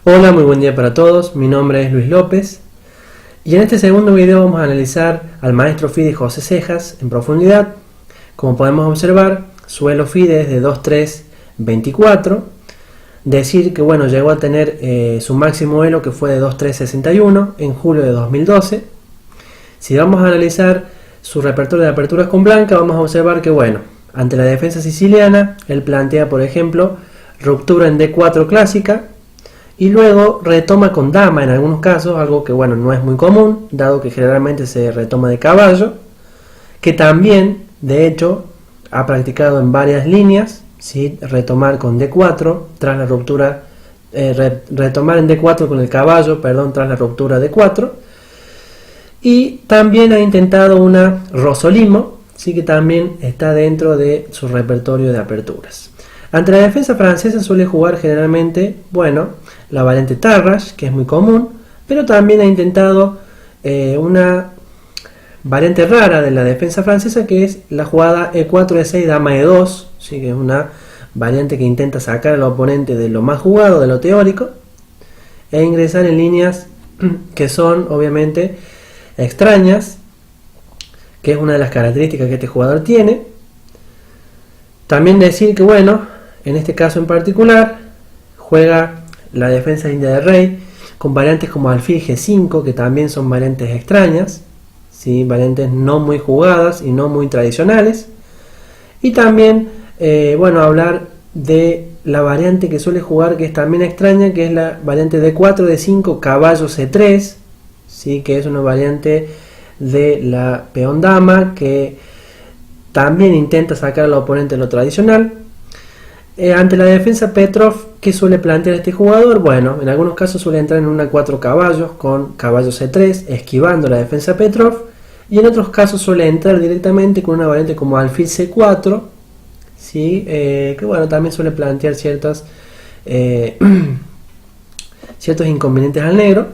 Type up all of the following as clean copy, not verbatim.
Hola, muy buen día para todos, mi nombre es Luis López y en este segundo video vamos a analizar al maestro FIDE José Cejas en profundidad. Como podemos observar, su elo FIDE es de 2.324, decir que bueno, llegó a tener su máximo elo que fue de 2.361 en julio de 2012. Si vamos a analizar su repertorio de aperturas con blanca, vamos a observar que bueno, ante la defensa siciliana, él plantea por ejemplo ruptura en D4 clásica, y luego retoma con dama en algunos casos, algo que bueno, no es muy común, dado que generalmente se retoma de caballo, que también, de hecho, ha practicado en varias líneas, ¿sí? Retomar con D4 tras la ruptura, retomar en D4 con el caballo, perdón, tras la ruptura de D4, y también ha intentado una Rosolimo, sí, que también está dentro de su repertorio de aperturas. Ante la defensa francesa suele jugar generalmente, bueno, la variante Tarrasch, que es muy común, pero también ha intentado una variante rara de la defensa francesa, que es la jugada E4, E6, Dama E2, ¿sí? Que es una variante que intenta sacar al oponente de lo más jugado, de lo teórico, e ingresar en líneas que son obviamente extrañas, que es una de las características que este jugador tiene. También decir que bueno, en este caso en particular, juega la defensa india de rey con variantes como alfil G5, que también son variantes extrañas, ¿sí? Variantes no muy jugadas y no muy tradicionales. Y también, bueno, hablar de la variante que suele jugar, que es también extraña, que es la variante D4, D5, caballo C3, ¿sí? Que es una variante de la peón dama, que también intenta sacar al oponente de lo tradicional. Ante la defensa Petrov, ¿qué suele plantear este jugador? Bueno, en algunos casos suele entrar en una 4 caballos con caballo C3, esquivando la defensa Petrov, y en otros casos suele entrar directamente con una variante como alfil C4, ¿sí? Que bueno, también suele plantear ciertos inconvenientes al negro.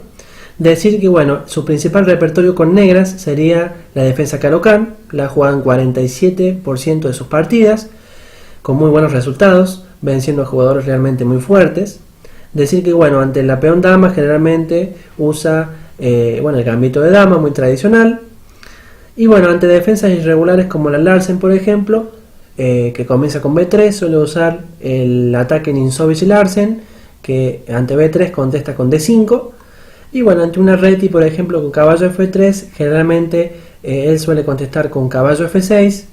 Decir que bueno, su principal repertorio con negras sería la defensa Caro-Kann, la juegan 47% de sus partidas, con muy buenos resultados, venciendo a jugadores realmente muy fuertes. Decir que bueno, ante la peón dama generalmente usa bueno, el gambito de dama, muy tradicional. Y bueno, ante defensas irregulares como la Larsen, por ejemplo, que comienza con B3, suele usar el ataque Ninsovic y Larsen, que ante B3 contesta con D5. Y bueno, ante una reti, por ejemplo, con caballo F3, generalmente él suele contestar con caballo F6,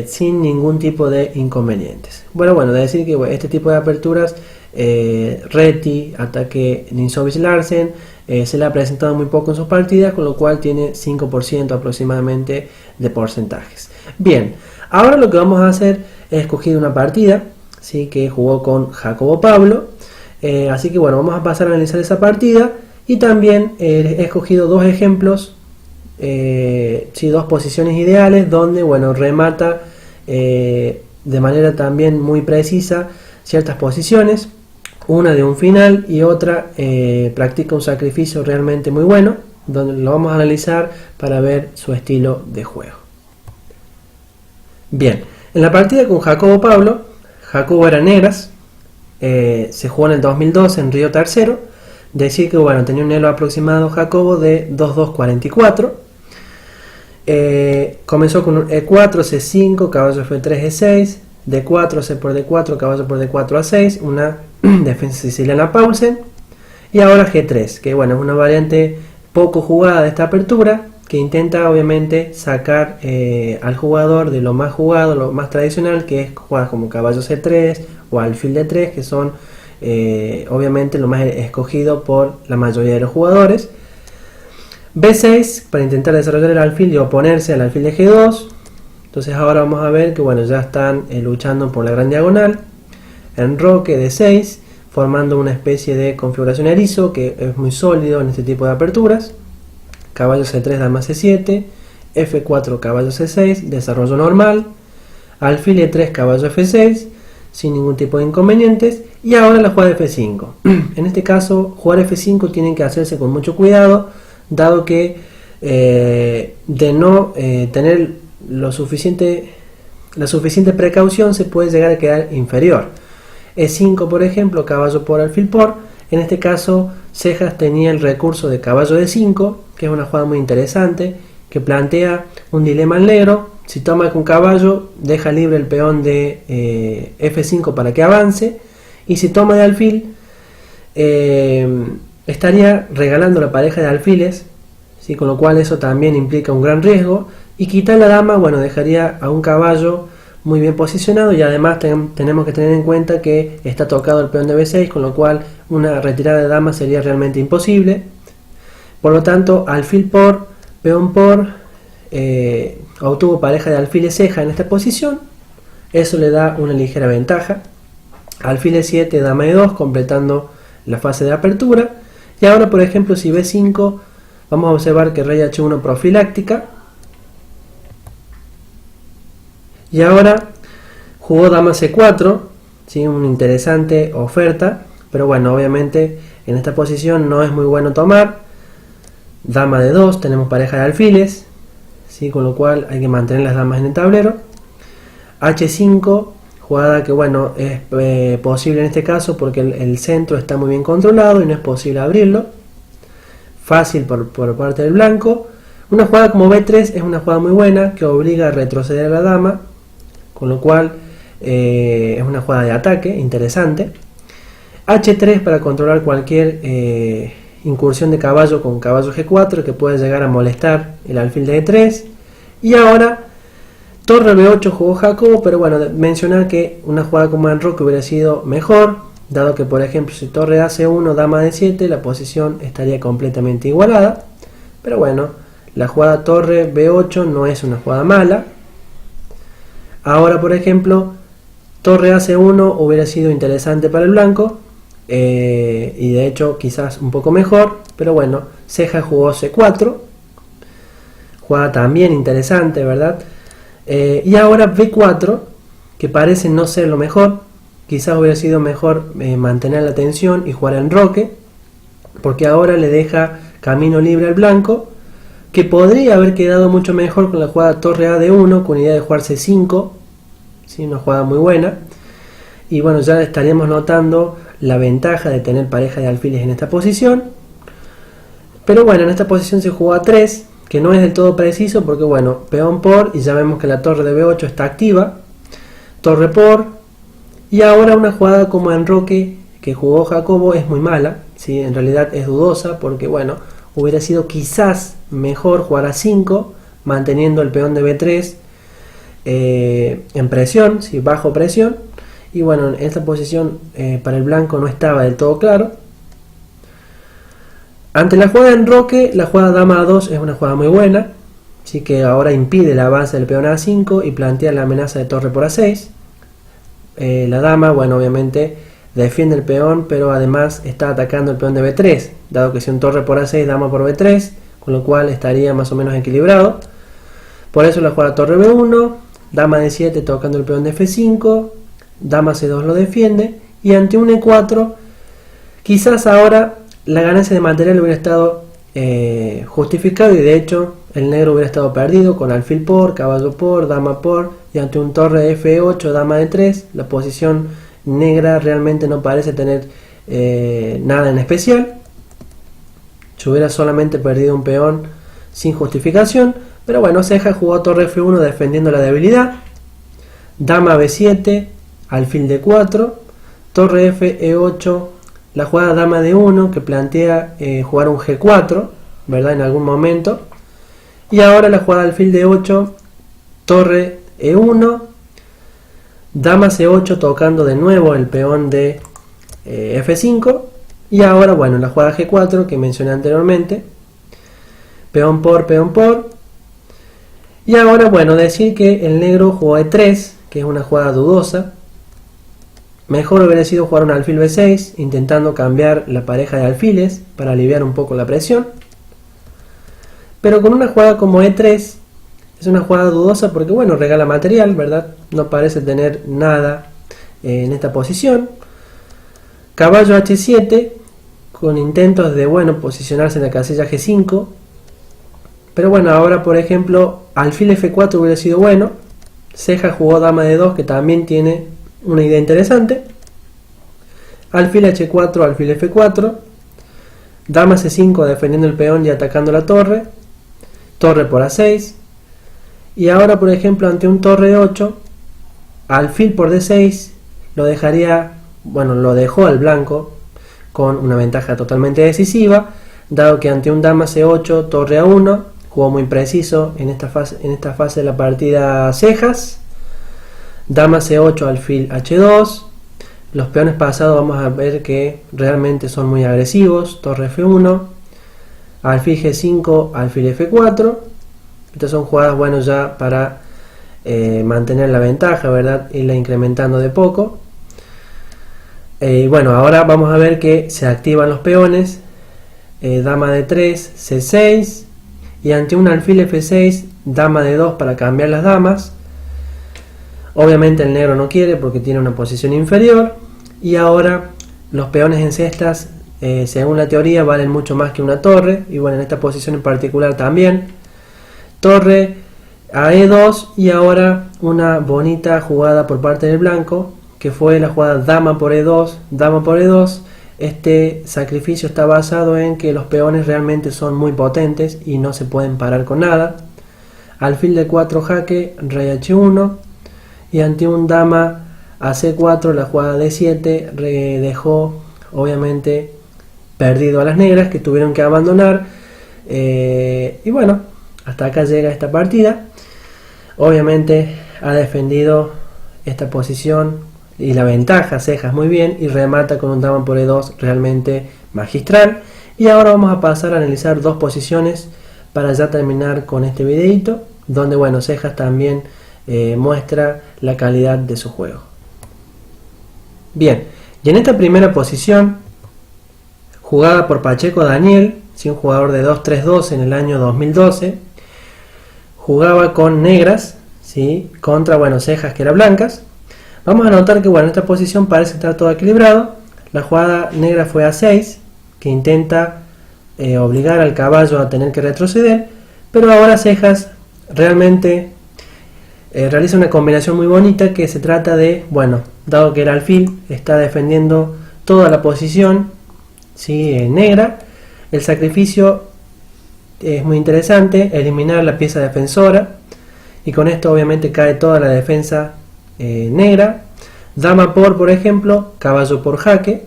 sin ningún tipo de inconvenientes. Bueno, decir que bueno, este tipo de aperturas, reti, ataque Ninsovic Larsen, se le ha presentado muy poco en sus partidas, con lo cual tiene 5% aproximadamente de porcentajes. Bien, ahora lo que vamos a hacer es escoger una partida, ¿sí? Que jugó con Jacobo Pablo. Así que bueno, vamos a pasar a analizar esa partida, y también he escogido dos ejemplos, sí, dos posiciones ideales donde bueno, remata de manera también muy precisa ciertas posiciones, una de un final y otra practica un sacrificio realmente muy bueno, donde lo vamos a analizar para ver su estilo de juego. Bien, en la partida con Jacobo Pablo, Jacobo era negras. Se jugó en el 2012 en Río Tercero. Decir que bueno, tenía un elo aproximado Jacobo de 2.244. Comenzó con un E4, C5, caballo F3, E6, D4, C por D4, caballo por D4, A6, una defensa siciliana Paulsen, y ahora G3, que bueno, es una variante poco jugada de esta apertura, que intenta obviamente sacar al jugador de lo más jugado, lo más tradicional, que es jugar como caballo C3 o alfil D3, que son obviamente lo más escogido por la mayoría de los jugadores. B6 para intentar desarrollar el alfil y oponerse al alfil de G2. Entonces ahora vamos a ver que bueno, ya están luchando por la gran diagonal. Enroque D6, formando una especie de configuración erizo, que es muy sólido en este tipo de aperturas. Caballo C3, dama C7, F4, caballo C6, desarrollo normal, alfil E3, caballo F6, sin ningún tipo de inconvenientes, y ahora la jugada F5. En este caso, jugar F5 tienen que hacerse con mucho cuidado, dado que de no tener la suficiente precaución se puede llegar a quedar inferior. E5, por ejemplo, caballo por alfil por, En este caso, Cejas tenía el recurso de caballo de 5, que es una jugada muy interesante, que plantea un dilema al negro. Si toma con caballo, deja libre el peón de F5 para que avance, y si toma de alfil, estaría regalando la pareja de alfiles, ¿sí? Con lo cual eso también implica un gran riesgo, y quitar la dama, bueno, dejaría a un caballo muy bien posicionado, y además tenemos que tener en cuenta que está tocado el peón de B6, con lo cual una retirada de dama sería realmente imposible. Por lo tanto, alfil por, peón por, obtuvo pareja de alfiles ceja en esta posición. Eso le da una ligera ventaja. Alfil E7, dama E2, completando la fase de apertura. Y ahora, por ejemplo, si B5, vamos a observar que rey H1 profiláctica. Y ahora jugó dama C4, ¿sí? Una interesante oferta, pero bueno, obviamente en esta posición no es muy bueno tomar. Dama D2, tenemos pareja de alfiles, ¿sí? Con lo cual hay que mantener las damas en el tablero. H5, jugada que bueno, es posible en este caso porque el centro está muy bien controlado y no es posible abrirlo. Fácil por parte del blanco. Una jugada como B3 es una jugada muy buena que obliga a retroceder a la dama, con lo cual es una jugada de ataque interesante. H3 para controlar cualquier incursión de caballo con caballo G4 que puede llegar a molestar el alfil de E3. Y ahora torre B8 jugó Jacobo, pero bueno, mencionar que una jugada como enroque hubiera sido mejor, dado que por ejemplo si torre AC1, dama D7, la posición estaría completamente igualada. Pero bueno, la jugada torre B8 no es una jugada mala. Ahora, por ejemplo, torre AC1 hubiera sido interesante para el blanco, y de hecho quizás un poco mejor, pero bueno, Ceja jugó C4, jugada también interesante, ¿verdad? Y ahora B4, que parece no ser lo mejor, quizás hubiera sido mejor mantener la tensión y jugar enroque, porque ahora le deja camino libre al blanco, que podría haber quedado mucho mejor con la jugada torre A de 1 con idea de jugar C5, ¿sí? Una jugada muy buena, y bueno, ya estaríamos notando la ventaja de tener pareja de alfiles en esta posición. Pero bueno, en esta posición se jugó A3, que no es del todo preciso porque bueno, peón por, y ya vemos que la torre de B8 está activa, torre por, y ahora una jugada como enroque que jugó Jacobo es muy mala, ¿sí? En realidad es dudosa porque bueno, hubiera sido quizás mejor jugar a 5 manteniendo el peón de B3 en presión, ¿sí? Bajo presión, y bueno, en esta posición para el blanco no estaba del todo claro. Ante la jugada de enroque, la jugada dama A2 es una jugada muy buena, así que ahora impide el avance del peón a A5 y plantea la amenaza de torre por A6. La dama, bueno, obviamente defiende el peón, pero además está atacando el peón de B3, dado que si un torre por A6, dama por B3, con lo cual estaría más o menos equilibrado. Por eso la jugada torre B1, dama D7 tocando el peón de F5, dama C2 lo defiende, y ante un E4, quizás ahora la ganancia de material hubiera estado justificado, y de hecho el negro hubiera estado perdido con alfil por, caballo por, dama por, y ante un torre F8, dama D3, la posición negra realmente no parece tener nada en especial. Se hubiera solamente perdido un peón sin justificación, pero bueno, Ceja jugó torre F1 defendiendo la debilidad, dama B7, alfil D4, torre F, E8, la jugada dama D1 que plantea jugar un G4, ¿verdad? En algún momento, y ahora la jugada alfil D8, torre E1, dama C8 tocando de nuevo el peón de F5, y ahora bueno, la jugada G4 que mencioné anteriormente, peón por, y ahora bueno, decir que el negro jugó E3, que es una jugada dudosa. Mejor hubiera sido jugar un alfil B6, intentando cambiar la pareja de alfiles para aliviar un poco la presión. Pero con una jugada como E3, es una jugada dudosa porque bueno, regala material, ¿verdad? No parece tener nada en esta posición. Caballo H7, con intentos de bueno, posicionarse en la casilla G5. Pero bueno, ahora por ejemplo, alfil F4 hubiera sido bueno. Ceja jugó dama D2, que también tiene una idea interesante. alfil h4, alfil f4, dama c5 defendiendo el peón y atacando la torre, torre por a6, y ahora por ejemplo ante un torre 8, alfil por d6 lo dejaría, bueno, lo dejó al blanco con una ventaja totalmente decisiva, dado que ante un dama c8, torre a1, jugó muy preciso en esta fase de la partida cejas, dama c8, alfil h2, los peones pasados vamos a ver que realmente son muy agresivos, torre f1, alfil g5, alfil f4, estas son jugadas, bueno, ya para mantener la ventaja, ¿verdad? Irla incrementando de poco. Bueno, ahora vamos a ver que se activan los peones, dama de 3, c6, y ante un alfil f6, dama de 2 para cambiar las damas. Obviamente el negro no quiere porque tiene una posición inferior, y ahora los peones en cestas, según la teoría, valen mucho más que una torre, y bueno, en esta posición en particular también. Torre a e2, y ahora una bonita jugada por parte del blanco, que fue la jugada dama por e2, dama por e2. Este sacrificio está basado en que los peones realmente son muy potentes y no se pueden parar con nada. Alfil de 4 jaque, rey h1, y ante un dama a c4, la jugada d7 dejó obviamente perdido a las negras, que tuvieron que abandonar. Y bueno, hasta acá llega esta partida. Obviamente ha defendido esta posición y la ventaja cejas muy bien, y remata con un dama por e2 realmente magistral. Y ahora vamos a pasar a analizar dos posiciones para ya terminar con este videito, donde bueno, cejas también muestra la calidad de su juego. Bien, y en esta primera posición, jugada por Pacheco Daniel, un jugador de 2-3-2 en el año 2012, jugaba con negras, ¿sí? Contra, bueno, cejas que eran blancas. Vamos a notar que, bueno, en esta posición parece estar todo equilibrado. La jugada negra fue a6, que intenta obligar al caballo a tener que retroceder, pero ahora cejas realmente realiza una combinación muy bonita, que se trata de, bueno, dado que el alfil está defendiendo toda la posición, ¿sí? Negra, el sacrificio es muy interesante, eliminar la pieza defensora, y con esto obviamente cae toda la defensa negra. Dama por ejemplo, caballo por jaque,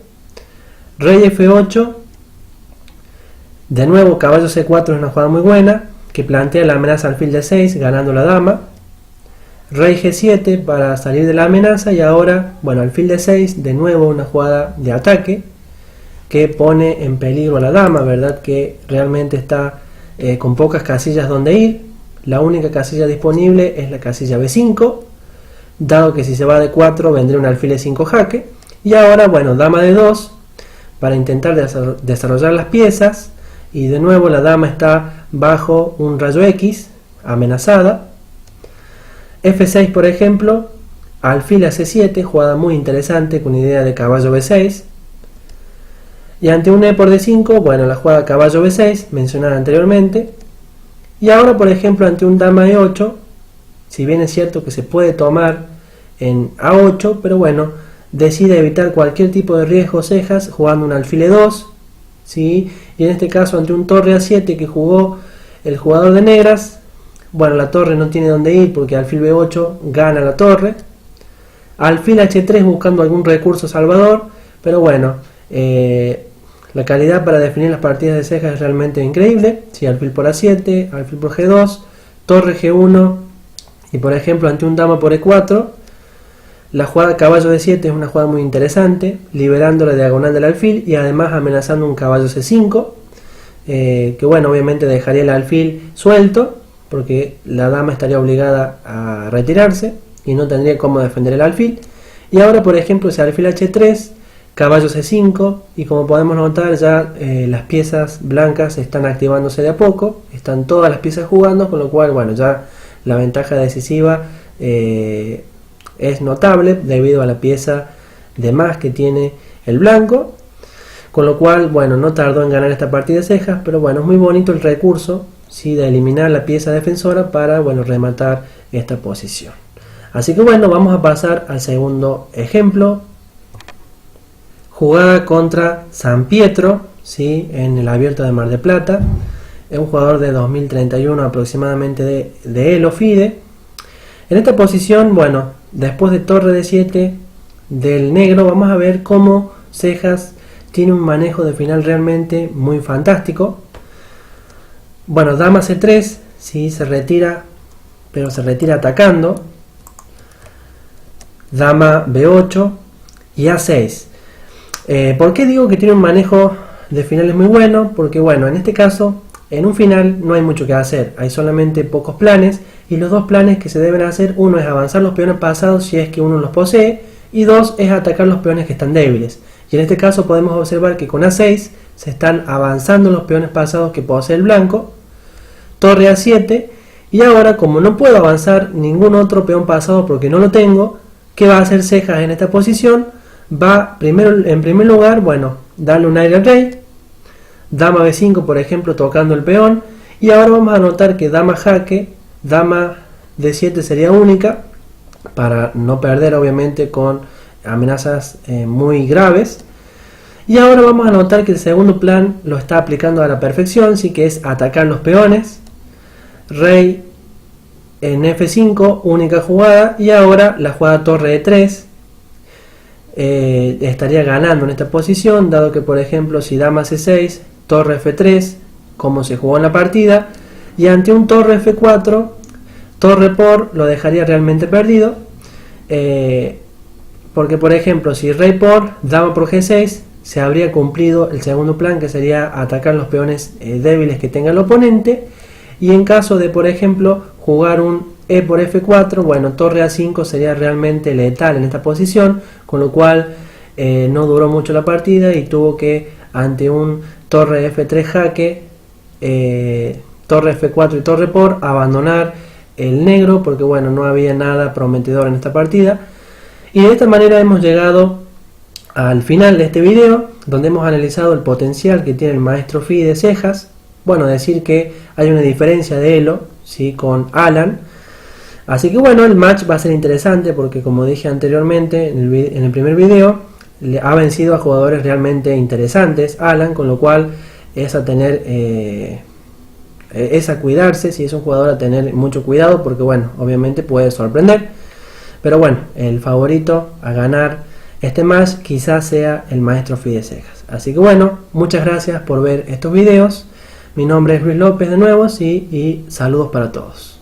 rey f8, de nuevo caballo c4 es una jugada muy buena, que plantea la amenaza alfil de 6, ganando la dama. Rey g7 para salir de la amenaza, y ahora, bueno, alfil de 6, de nuevo una jugada de ataque, que pone en peligro a la dama, ¿verdad? Que realmente está con pocas casillas donde ir. La única casilla disponible es la casilla b5, dado que si se va de 4 vendría un alfil e5 jaque. Y ahora, bueno, dama de 2 para intentar desarrollar las piezas, y de nuevo la dama está bajo un rayo X, amenazada. F6 por ejemplo, alfil a c7, jugada muy interesante con idea de caballo b6. Y ante un e por d5, bueno, la jugada caballo b6 mencionada anteriormente. Y ahora por ejemplo ante un dama e8, si bien es cierto que se puede tomar en a8, pero bueno, decide evitar cualquier tipo de riesgo cejas jugando un alfil e2, ¿sí? Y en este caso ante un torre a7 que jugó el jugador de negras, bueno, la torre no tiene dónde ir porque alfil b8 gana la torre. Alfil h3 buscando algún recurso salvador, pero bueno, la calidad para definir las partidas de cejas es realmente increíble. Sí, alfil por a7, alfil por g2, torre g1, y por ejemplo ante un dama por e4, la jugada caballo d7 es una jugada muy interesante, liberando la diagonal del alfil y además amenazando un caballo c5, que bueno, obviamente dejaría el alfil suelto, porque la dama estaría obligada a retirarse y no tendría cómo defender el alfil. Y ahora por ejemplo ese alfil h3, caballo c5, y como podemos notar ya las piezas blancas están activándose de a poco, están todas las piezas jugando, con lo cual bueno, ya la ventaja decisiva es notable debido a la pieza de más que tiene el blanco, con lo cual bueno, no tardó en ganar esta partida de cejas, pero bueno, es muy bonito el recurso, ¿sí? De eliminar la pieza defensora para bueno, rematar esta posición. Así que bueno, vamos a pasar al segundo ejemplo. jugada contra San Pietro, ¿sí? En el Abierto de Mar del Plata. Es un jugador de 2031 aproximadamente de Elo FIDE. En esta posición, bueno, después de torre de 7 del negro, vamos a ver cómo Cejas tiene un manejo de final realmente muy fantástico. Bueno, dama C3, sí, se retira, pero se retira atacando. Dama B8 y A6. ¿Por qué digo que tiene un manejo de finales muy bueno? Porque bueno, en este caso, en un final no hay mucho que hacer, hay solamente pocos planes, y los dos planes que se deben hacer, uno es avanzar los peones pasados si es que uno los posee, y dos es atacar los peones que están débiles. Y en este caso podemos observar que con A6 se están avanzando los peones pasados que posee el blanco, torre A7, y ahora como no puedo avanzar ningún otro peón pasado porque no lo tengo, ¿qué va a hacer Cejas en esta posición? Va primero, en primer lugar, bueno, darle un aire al rey, dama B5 por ejemplo tocando el peón, y ahora vamos a notar que dama jaque, dama D7 sería única, para no perder obviamente con amenazas muy graves. Y ahora vamos a notar que el segundo plan lo está aplicando a la perfección, sí, que es atacar los peones, rey en F5, única jugada, y ahora la jugada torre E3. Estaría ganando en esta posición, dado que por ejemplo si dama C6, torre F3, como se jugó en la partida, y ante un torre F4, torre por, lo dejaría realmente perdido, porque por ejemplo si rey por, dama por G6, se habría cumplido el segundo plan, que sería atacar los peones débiles que tenga el oponente, y en caso de por ejemplo jugar un E por F4, bueno, torre A5 sería realmente letal en esta posición, con lo cual no duró mucho la partida y tuvo que, ante un torre F3 jaque, torre F4 y torre por, abandonar el negro, porque bueno, no había nada prometedor en esta partida. Y de esta manera hemos llegado al final de este video, donde hemos analizado el potencial que tiene el maestro FIDE Cejas. Bueno, decir que hay una diferencia de Elo, ¿sí?, con Alan. Así que bueno, el match va a ser interesante porque, como dije anteriormente en el primer video, ha vencido a jugadores realmente interesantes Alan, con lo cual es a tener es a cuidarse. Si es un jugador, a tener mucho cuidado porque bueno, obviamente puede sorprender, pero bueno, el favorito a ganar este match quizás sea el maestro FIDE Cejas. Así que bueno, muchas gracias por ver estos videos. Mi nombre es Luis López de nuevo, sí, y saludos para todos.